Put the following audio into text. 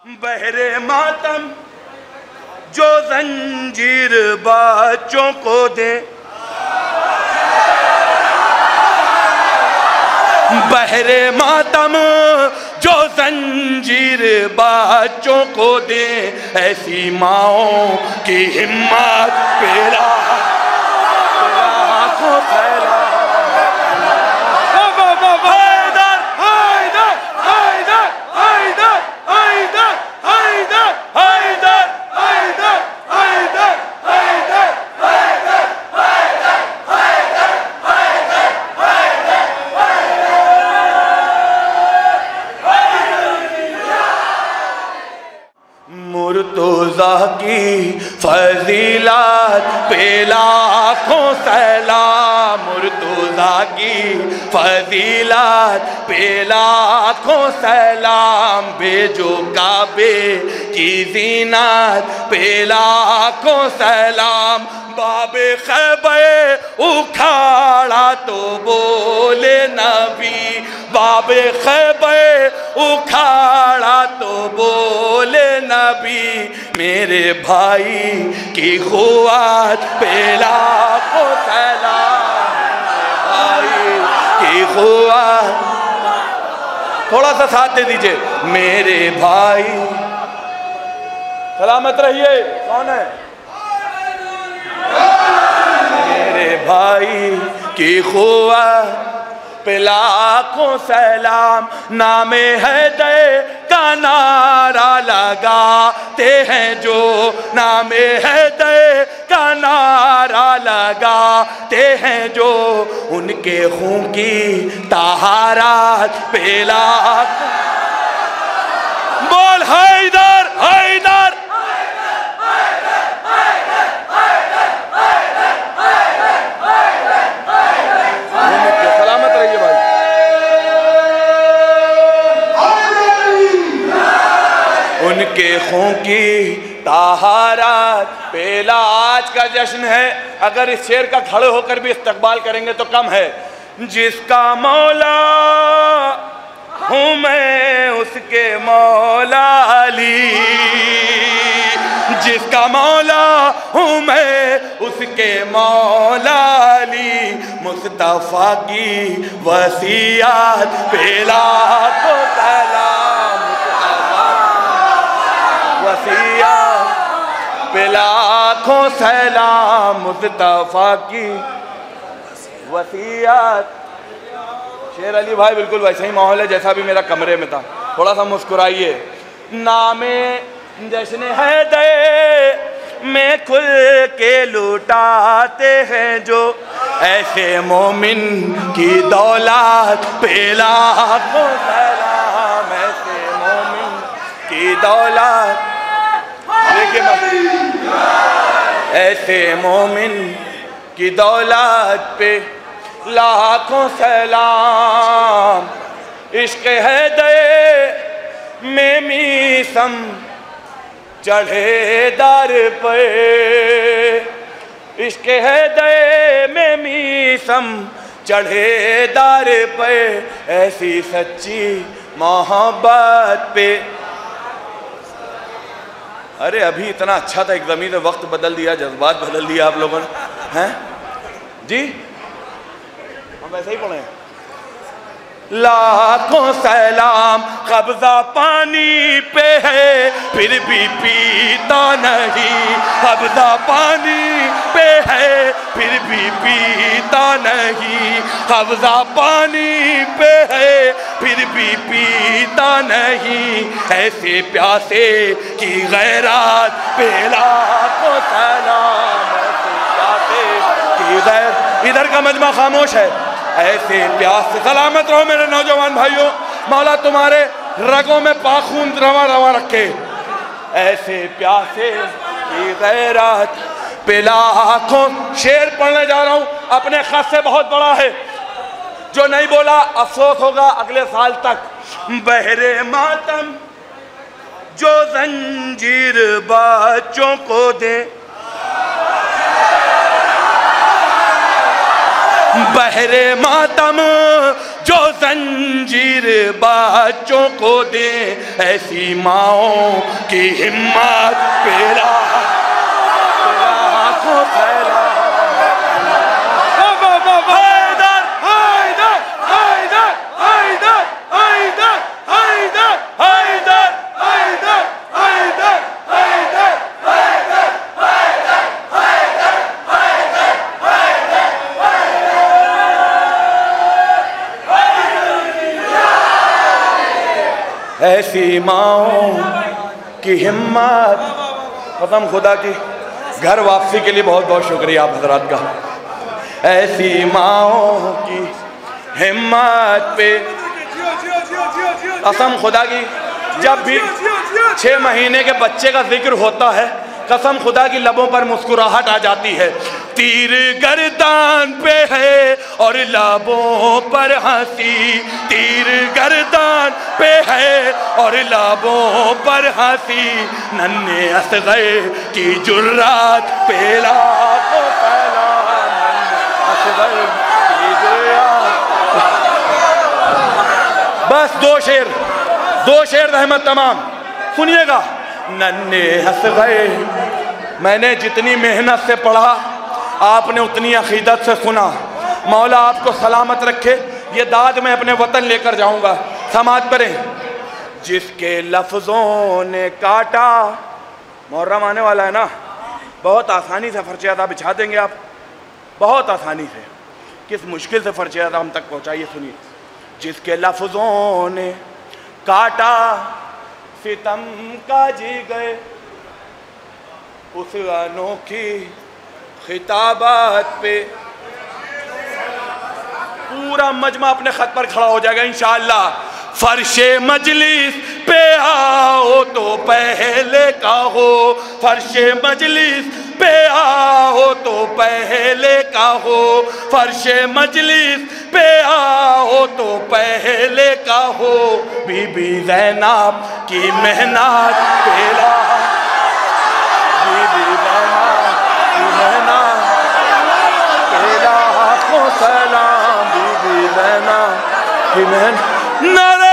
बहरे मातम जो जंजीर बच्चों को दे, बहरे मातम जो जंजीर बच्चों को दे, ऐसी माओं की हिम्मत पेला को फैला। मुर्तज़ा की फजीलत पे लाखों सलाम, मुर्तज़ा की फजीलत पे लाखों सलाम, भेजो काबे की ज़ीनत पे लाखों सलाम। बाबे खैबे उखाड़ा तो बोले नबी, बाबे खैबे उखाड़ा तो बोले नबी, मेरे भाई की क़ुव्वत पे लाखों सलाम, भाई की क़ुव्वत। थोड़ा सा साथ दे दीजिए। मेरे भाई सलामत रहिए। कौन है? मेरे भाई की क़ुव्वत पे लाखों सलाम, नामे हैदर का नारा लगाते हैं जो, नामे हैदर का नारा लगाते हैं जो, उनके खून की तहारत पे लाखों। बोल हैदर हैदर। उनके खून की तहारत पेला आज का जश्न है। अगर इस शेर का खड़े होकर भी इस्तकबाल करेंगे तो कम है। जिसका मौला हूँ मैं उसके मौला अली, जिसका मौला हूँ मैं उसके मौला अली, मुस्तफ़ा की वसीयत पे लाखों सलाम, वसीयत पे लाखों सलाम, मुस्तफ़ा की वसीयत। शेर अली भाई बिल्कुल वैसे ही माहौल है जैसा भी मेरा कमरे में था। थोड़ा सा मुस्कुराइए। नामे जश्न हैदर में खुल के लुटाते हैं जो, ऐसे मोमिन की दौलत पे लाखों सलाम, ऐसे मोमिन की दौलत। देखिए ऐसे मोमिन की दौलत पे लाखों सलाम। इश्क हैदर में मीसम चढ़े दर पे, इश्क हैदर में मीसम चढ़े दर पे, ऐसी सच्ची मोहब्बत पे। अरे अभी इतना अच्छा था एकदम ही, तो वक्त बदल दिया, जज्बात बदल दिया आप लोगों ने, हैं जी? हम वैसे ही पढ़े। लाखों सलाम कब्जा पानी पे है फिर भी पीता नहीं, कब्जा पानी पे है फिर भी पीता नहीं, कब्जा पानी पे है फिर भी पीता नहीं, ऐसे प्यासे की गैरत पे लाखों सलाम, ऐसे प्यासे की गैरत। इधर का मजमा खामोश है। ऐसे प्यास से सलामत रहो मेरे नौजवान भाइयों, मौला तुम्हारे रगों में पाखून रवा रवा रखे। ऐसे प्यासे की गैरत पे लाखों। शेर पढ़ने जा रहा हूँ, अपने खत से बहुत बड़ा है, जो नहीं बोला अफसोस होगा अगले साल तक। बहरे मातम जो जंजीर बच्चों को दे, बहरे मातम जो जंजीर बच्चों को दे, ऐसी माओं की हिम्मत पेरा आंखों फैला। हैदर हैदर हैदर हैदर हैदर हैदर हैदर हैदर हैदर हैदर ऐसी माओं की हिम्मत। कसम खुदा की, घर वापसी के लिए बहुत बहुत शुक्रिया आप हजरात का। ऐसी माओं की हिम्मत पे कसम खुदा की, जब भी 6 महीने के बच्चे का जिक्र होता है, कसम खुदा की लबों पर मुस्कुराहट आ जाती है। तीर गर्दान पे है और लबों पर हंसी, तीर गर्दान पे है और लबों पर हंसी, नन्हे असग़र की जुर्रात पे लाखों फैला, असग़र की जुर्रात। बस 2 शेर रहमत तमाम सुनिएगा। नन्हे असग़र, मैंने जितनी मेहनत से पढ़ा आपने उतनी अकीदत से सुना। मौला आपको सलामत रखे। ये दाद मैं अपने वतन लेकर जाऊंगा। समात करें। जिसके लफ्ज़ों ने काटा, मुहर्रम आने वाला है ना, बहुत आसानी से फ़र्श अदा बिछा देंगे आप, बहुत आसानी से। किस मुश्किल से फ़र्श अदा हम तक पहुँचाइए, सुनिए। जिसके लफ्ज़ों ने काटा सितम का जी गए, उस अनोखी खिताबात पे पूरा मजमा अपने खत पर खड़ा हो जाएगा इंशाअल्लाह। फर्शे मजलिस पे आओ तो पहले कहो, फर्शे मजलिस पे आओ तो पहले कहो, फर्शे मजलिस पे आओ तो पहले कहो, बीबी ज़ैनब की मेहनत पेला, बीबी ज़ैनब की मेहनत पेला को सलाम, बीबी ज़ैनब की मेहनत।